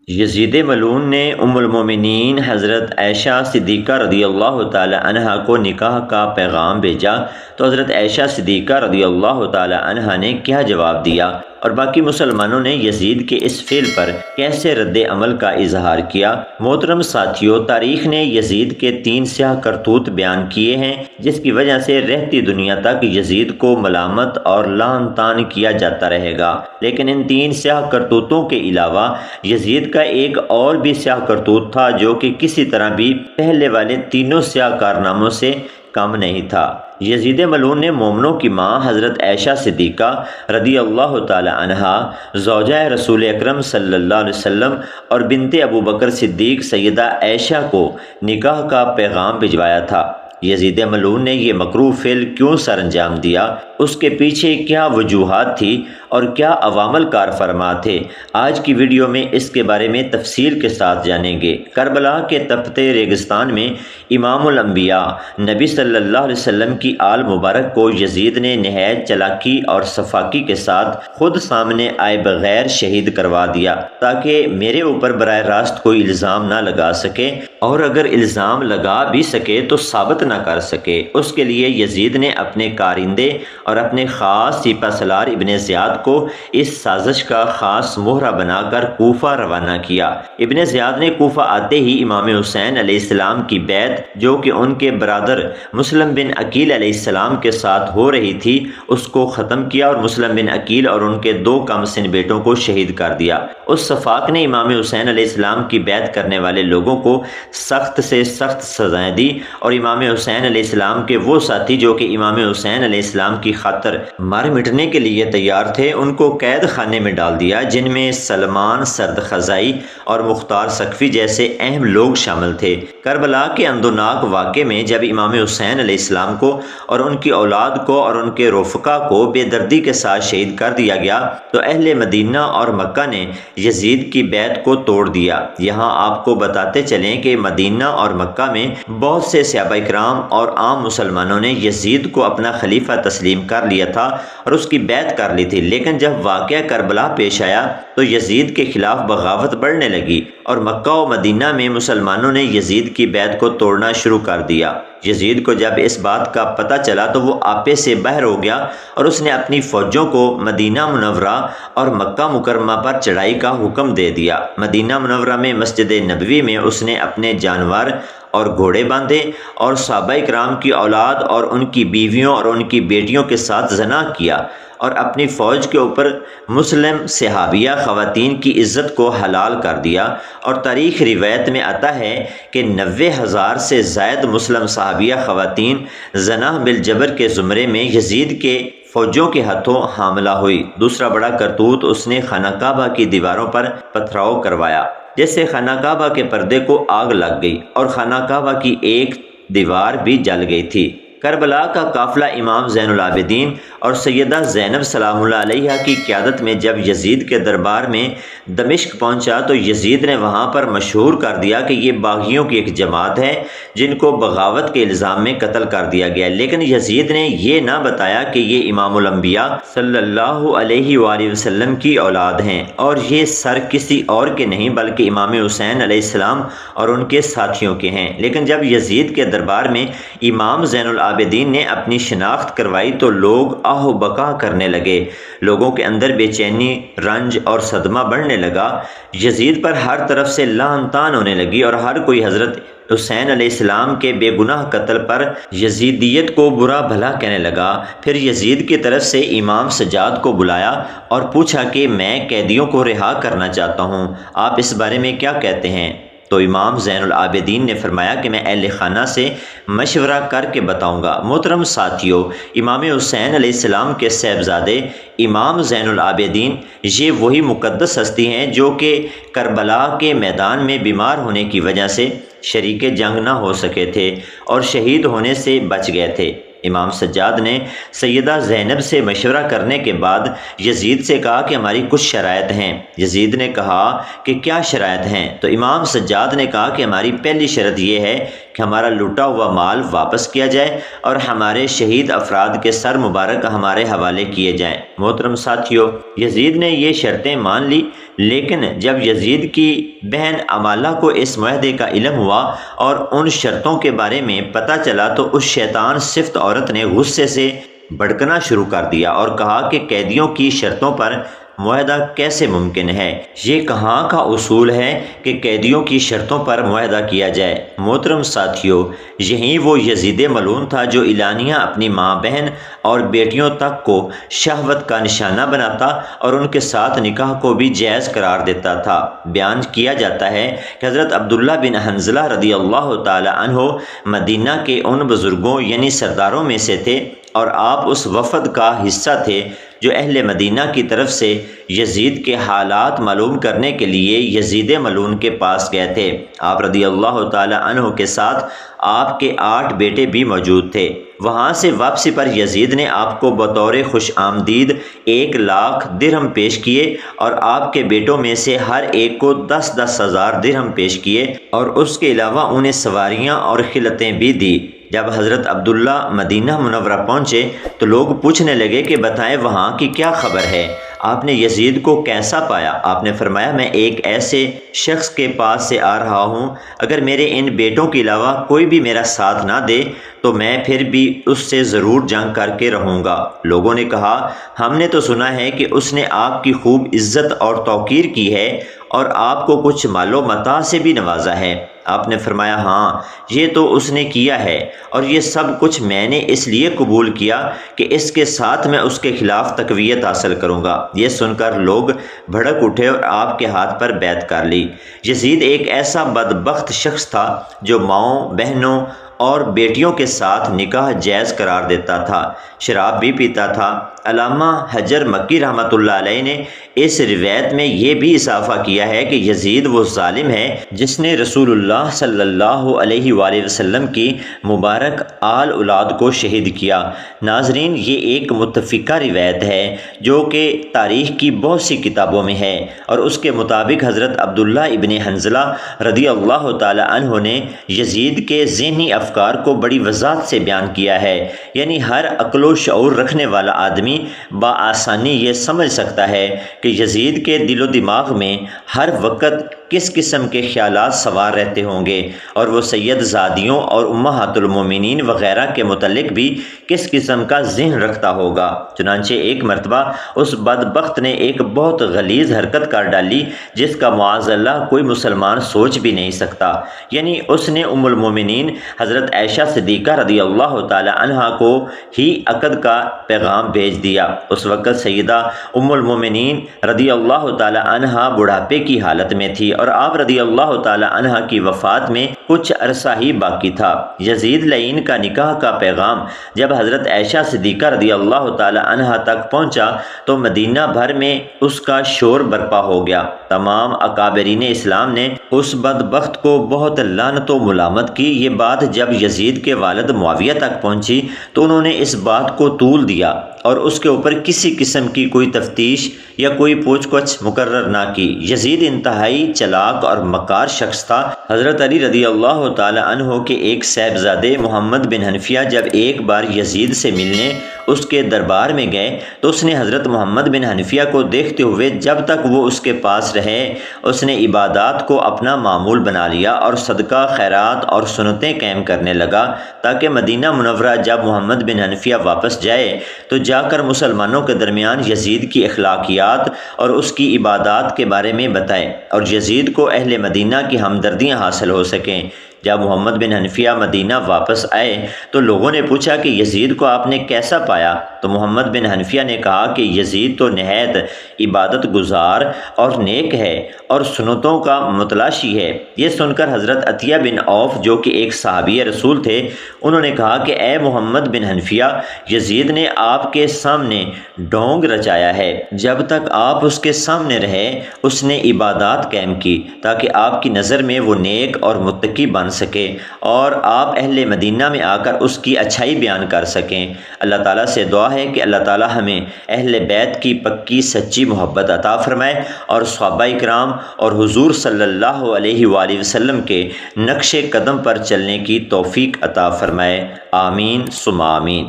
یزید ملعون نے ام المومنین حضرت عائشہ صدیقہ رضی اللہ تعالی عنہا کو نکاح کا پیغام بھیجا تو حضرت عائشہ صدیقہ رضی اللہ تعالی عنہا نے کیا جواب دیا اور باقی مسلمانوں نے یزید کے اس فعل پر کیسے رد عمل کا اظہار کیا؟ محترم ساتھیو، تاریخ نے یزید کے 3 سیاہ کرتوت بیان کیے ہیں جس کی وجہ سے رہتی دنیا تک یزید کو ملامت اور لعن طعن کیا جاتا رہے گا، لیکن ان 3 سیاہ کرتوتوں کے علاوہ یزید کا ایک اور بھی سیاہ کرتوت تھا جو کہ کسی طرح بھی پہلے والے تینوں سیاہ کارناموں سے کم نہیں تھا۔ یزید ملعون نے مومنوں کی ماں حضرت عائشہ صدیقہ رضی اللہ تعالی عنہا زوجہ رسول اکرم صلی اللہ علیہ وسلم اور بنت ابو بکر صدیق سیدہ عائشہ کو نکاح کا پیغام بھجوایا تھا۔ یزید ملعون نے یہ مکروہ فعل کیوں سر انجام دیا، اس کے پیچھے کیا وجوہات تھی اور کیا عوامل کار فرما تھے، آج کی ویڈیو میں اس کے بارے میں تفصیل کے ساتھ جانیں گے۔ کربلا کے تپتے ریگستان میں امام الانبیاء نبی صلی اللہ علیہ وسلم کی آل مبارک کو یزید نے نہایت چلاکی اور صفاکی کے ساتھ خود سامنے آئے بغیر شہید کروا دیا تاکہ میرے اوپر براہ راست کوئی الزام نہ لگا سکے، اور اگر الزام لگا بھی سکے تو ثابت نہ کر سکے۔ اس کے لیے یزید نے اپنے کارندے اور اپنے خاص سپہ سالار ابن زیاد کو اس سازش کا خاص مہرہ بنا کر کوفہ روانہ کیا۔ ابن زیاد نے کوفہ آتے ہی امام حسین علیہ السلام کی بیعت جو کہ ان کے برادر مسلم بن عقیل علیہ السلام کے ساتھ ہو رہی تھی اس کو ختم کیا اور مسلم بن عقیل اور ان کے 2 کم سن بیٹوں کو شہید کر دیا۔ اس صفاق نے امام حسین علیہ السلام کی بیعت کرنے والے لوگوں کو سخت سے سخت سزائیں دی، اور امام حسین علیہ السلام کے وہ ساتھی جو کہ امام حسین علیہ السلام کی خاطر مر مٹنے کے لیے تیار تھے ان کو قید خانے میں ڈال دیا، جن میں سلمان سردخزائی اور مختار سقفی جیسے اہم لوگ شامل تھے۔ کربلا کے اندوناک واقعے میں جب امام حسین علیہ السلام کو اور ان کی اولاد کو اور ان کے رفقا کو بے دردی کے ساتھ شہید کر دیا گیا تو اہل مدینہ اور مکہ نے یزید کی بیعت کو توڑ دیا۔ یہاں آپ کو بتاتے چلیں کہ مدینہ اور مکہ میں بہت سے صحابہ کرام اور عام مسلمانوں نے یزید کو اپنا خلیفہ تسلیم کر لیا تھا اور اس کی بیعت کر لی تھی، لیکن جب واقعہ کربلا پیش آیا تو یزید کے خلاف بغاوت بڑھنے لگی اور مکہ و مدینہ میں مسلمانوں نے یزید کی بیعت کو توڑنا شروع کر دیا۔ یزید کو جب اس بات کا پتہ چلا تو وہ آپے سے باہر ہو گیا اور اس نے اپنی فوجوں کو مدینہ منورہ اور مکہ مکرمہ پر چڑھائی کا حکم دے دیا۔ مدینہ منورہ میں مسجد نبوی میں اس نے اپنے جانور اور گھوڑے باندھے اور صحابہ کرام کی اولاد اور ان کی بیویوں اور ان کی بیٹیوں کے ساتھ زنا کیا اور اپنی فوج کے اوپر مسلم صحابیہ خواتین کی عزت کو حلال کر دیا، اور تاریخ روایت میں آتا ہے کہ 90,000 سے زائد مسلم صحابیہ خواتین زنا بالجبر کے زمرے میں یزید کے فوجوں کے ہاتھوں حاملہ ہوئی۔ دوسرا بڑا کرتوت اس نے خانہ کعبہ کی دیواروں پر پتھراؤ کروایا، جس سے خانہ کعبہ کے پردے کو آگ لگ گئی اور خانہ کعبہ کی ایک دیوار بھی جل گئی تھی۔ کربلا کا قافلہ امام زین العابدین اور سیدہ زینب سلام اللہ علیہا کی قیادت میں جب یزید کے دربار میں دمشق پہنچا تو یزید نے وہاں پر مشہور کر دیا کہ یہ باغیوں کی ایک جماعت ہے جن کو بغاوت کے الزام میں قتل کر دیا گیا، لیکن یزید نے یہ نہ بتایا کہ یہ امام الانبیاء صلی اللہ علیہ وآلہ وسلم کی اولاد ہیں اور یہ سر کسی اور کے نہیں بلکہ امام حسین علیہ السلام اور ان کے ساتھیوں کے ہیں۔ لیکن جب یزید کے دربار میں امام زین العابدین نے اپنی شناخت کروائی تو لوگ آہ و بکا کرنے لگے، لوگوں کے اندر بے چینی، رنج اور صدمہ بڑھنے لگا۔ یزید پر ہر طرف سے لعن طعن ہونے لگی اور ہر کوئی حضرت حسین علیہ السلام کے بے گناہ قتل پر یزیدیت کو برا بھلا کہنے لگا۔ پھر یزید کی طرف سے امام سجاد کو بلایا اور پوچھا کہ میں قیدیوں کو رہا کرنا چاہتا ہوں، آپ اس بارے میں کیا کہتے ہیں؟ تو امام زین العابدین نے فرمایا کہ میں اہل خانہ سے مشورہ کر کے بتاؤں گا۔ محترم ساتھیو، امام حسین علیہ السلام کے صاحبزادے امام زین العابدین یہ وہی مقدس ہستی ہیں جو کہ کربلا کے میدان میں بیمار ہونے کی وجہ سے شریک جنگ نہ ہو سکے تھے اور شہید ہونے سے بچ گئے تھے۔ امام سجاد نے سیدہ زینب سے مشورہ کرنے کے بعد یزید سے کہا کہ ہماری کچھ شرائط ہیں۔ یزید نے کہا کہ کیا شرائط ہیں؟ تو امام سجاد نے کہا کہ ہماری پہلی شرط یہ ہے کہ ہمارا لوٹا ہوا مال واپس کیا جائے اور ہمارے شہید افراد کے سر مبارک ہمارے حوالے کیے جائیں۔ محترم ساتھیو، یزید نے یہ شرطیں مان لی، لیکن جب یزید کی بہن امالہ کو اس معاہدے کا علم ہوا اور ان شرطوں کے بارے میں پتہ چلا تو اس شیطان صفت عورت نے غصے سے بھڑکنا شروع کر دیا اور کہا کہ قیدیوں کی شرطوں پر معاہدہ کیسے ممکن ہے؟ یہ کہاں کا اصول ہے کہ قیدیوں کی شرطوں پر معاہدہ کیا جائے؟ محترم ساتھیو، یہی وہ یزید ملعون تھا جو اعلانیہ اپنی ماں بہن اور بیٹیوں تک کو شہوت کا نشانہ بناتا اور ان کے ساتھ نکاح کو بھی جائز قرار دیتا تھا۔ بیان کیا جاتا ہے کہ حضرت عبداللہ بن حنظلہ رضی اللہ تعالی عنہ مدینہ کے ان بزرگوں یعنی سرداروں میں سے تھے اور آپ اس وفد کا حصہ تھے جو اہل مدینہ کی طرف سے یزید کے حالات معلوم کرنے کے لیے یزید ملعون کے پاس گئے تھے۔ آپ رضی اللہ تعالی عنہ کے ساتھ آپ کے 8 بیٹے بھی موجود تھے۔ وہاں سے واپسی پر یزید نے آپ کو بطور خوش آمدید 1,00,000 درہم پیش کیے اور آپ کے بیٹوں میں سے ہر ایک کو 10,000 درہم پیش کیے اور اس کے علاوہ انہیں سواریاں اور خلعتیں بھی دی۔ جب حضرت عبداللہ مدینہ منورہ پہنچے تو لوگ پوچھنے لگے کہ بتائیں وہاں کی کیا خبر ہے؟ آپ نے یزید کو کیسا پایا؟ آپ نے فرمایا میں ایک ایسے شخص کے پاس سے آ رہا ہوں، اگر میرے ان بیٹوں کے علاوہ کوئی بھی میرا ساتھ نہ دے تو میں پھر بھی اس سے ضرور جنگ کر کے رہوں گا۔ لوگوں نے کہا ہم نے تو سنا ہے کہ اس نے آپ کی خوب عزت اور توقیر کی ہے اور آپ کو کچھ مال و متاع سے بھی نوازا ہے۔ آپ نے فرمایا ہاں یہ تو اس نے کیا ہے اور یہ سب کچھ میں نے اس لیے قبول کیا کہ اس کے ساتھ میں اس کے خلاف تقویت حاصل کروں گا۔ یہ سن کر لوگ بھڑک اٹھے اور آپ کے ہاتھ پر بیعت کر لی۔ یزید ایک ایسا بدبخت شخص تھا جو ماؤں بہنوں اور بیٹیوں کے ساتھ نکاح جائز قرار دیتا تھا، شراب بھی پیتا تھا۔ علامہ حجر مکی رحمۃ اللہ علیہ نے اس روایت میں یہ بھی اضافہ کیا ہے کہ یزید وہ ظالم ہے جس نے رسول اللہ صلی اللہ علیہ وآلہ وسلم کی مبارک آل اولاد کو شہید کیا۔ ناظرین، یہ ایک متفقہ روایت ہے جو کہ تاریخ کی بہت سی کتابوں میں ہے اور اس کے مطابق حضرت عبداللہ ابن حنظلہ رضی اللہ تعالی عنہ نے یزید کے ذہنی افکار کو بڑی وضاحت سے بیان کیا ہے، یعنی ہر عقل و شعور رکھنے والا آدمی بآسانی یہ سمجھ سکتا ہے کہ یزید کے دل و دماغ میں ہر وقت کس قسم کے خیالات سوار رہتے ہوں گے اور وہ سید زادیوں اور امہات المومنین وغیرہ کے متعلق بھی کس قسم کا ذہن رکھتا ہوگا۔ چنانچہ ایک مرتبہ اس بدبخت نے ایک بہت غلیظ حرکت کر ڈالی جس کا معاذ اللہ کوئی مسلمان سوچ بھی نہیں سکتا، یعنی اس نے ام المومنین حضرت عائشہ صدیقہ رضی اللہ تعالی عنہا کو ہی عقد کا پیغام بھیج دیا۔ اس وقت سیدہ ام المومنین رضی اللہ تعالی عنہا بڑھاپے کی حالت میں تھی اور آپ رضی اللہ تعالی عنہ کی وفات میں کچھ عرصہ ہی باقی تھا۔ یزید لعین کا نکاح کا پیغام جب حضرت عائشہ صدیقہ رضی اللہ تعالی عنہ تک پہنچا تو مدینہ بھر میں اس کا شور برپا ہو گیا۔ تمام اکابرین اسلام نے اس بدبخت کو بہت لعنت و ملامت کی۔ یہ بات جب یزید کے والد معاویہ تک پہنچی تو انہوں نے اس بات کو طول دیا اور اس کے اوپر کسی قسم کی کوئی تفتیش یا کوئی پوچھ گچھ مقرر نہ کی۔ یزید انتہائی چلاک اور مکار شخص تھا۔ حضرت علی رضی اللہ تعالی عنہ کے ایک صاحبزادے محمد بن حنفیہ جب ایک بار یزید سے ملنے اس کے دربار میں گئے تو اس نے حضرت محمد بن حنفیہ کو دیکھتے ہوئے جب تک وہ اس کے پاس رہے اس نے عبادات کو اپنا معمول بنا لیا اور صدقہ خیرات اور سنتیں قائم کرنے لگا تاکہ مدینہ منورہ جب محمد بن حنفیہ واپس جائے تو جا کر مسلمانوں کے درمیان یزید کی اخلاقیات اور اس کی عبادات کے بارے میں بتائے اور یزید کو اہل مدینہ کی ہمدردیاں حاصل ہو سکیں۔ جب محمد بن حنفیہ مدینہ واپس آئے تو لوگوں نے پوچھا کہ یزید کو آپ نے کیسا پایا؟ تو محمد بن حنفیہ نے کہا کہ یزید تو نہایت عبادت گزار اور نیک ہے اور سنتوں کا متلاشی ہے۔ یہ سن کر حضرت عطیہ بن عوف جو کہ ایک صحابی رسول تھے انہوں نے کہا کہ اے محمد بن حنفیہ، یزید نے آپ کے سامنے ڈھونگ رچایا ہے۔ جب تک آپ اس کے سامنے رہے اس نے عبادات قائم کی تاکہ آپ کی نظر میں وہ نیک اور متقی بن مان سکے اور آپ اہل مدینہ میں آ کر اس کی اچھائی بیان کر سکیں۔ اللہ تعالیٰ سے دعا ہے کہ اللہ تعالیٰ ہمیں اہل بیت کی پکی سچی محبت عطا فرمائے اور صحابہ کرام اور حضور صلی اللہ علیہ وآلہ وسلم کے نقش قدم پر چلنے کی توفیق عطا فرمائے۔ آمین ثم آمین۔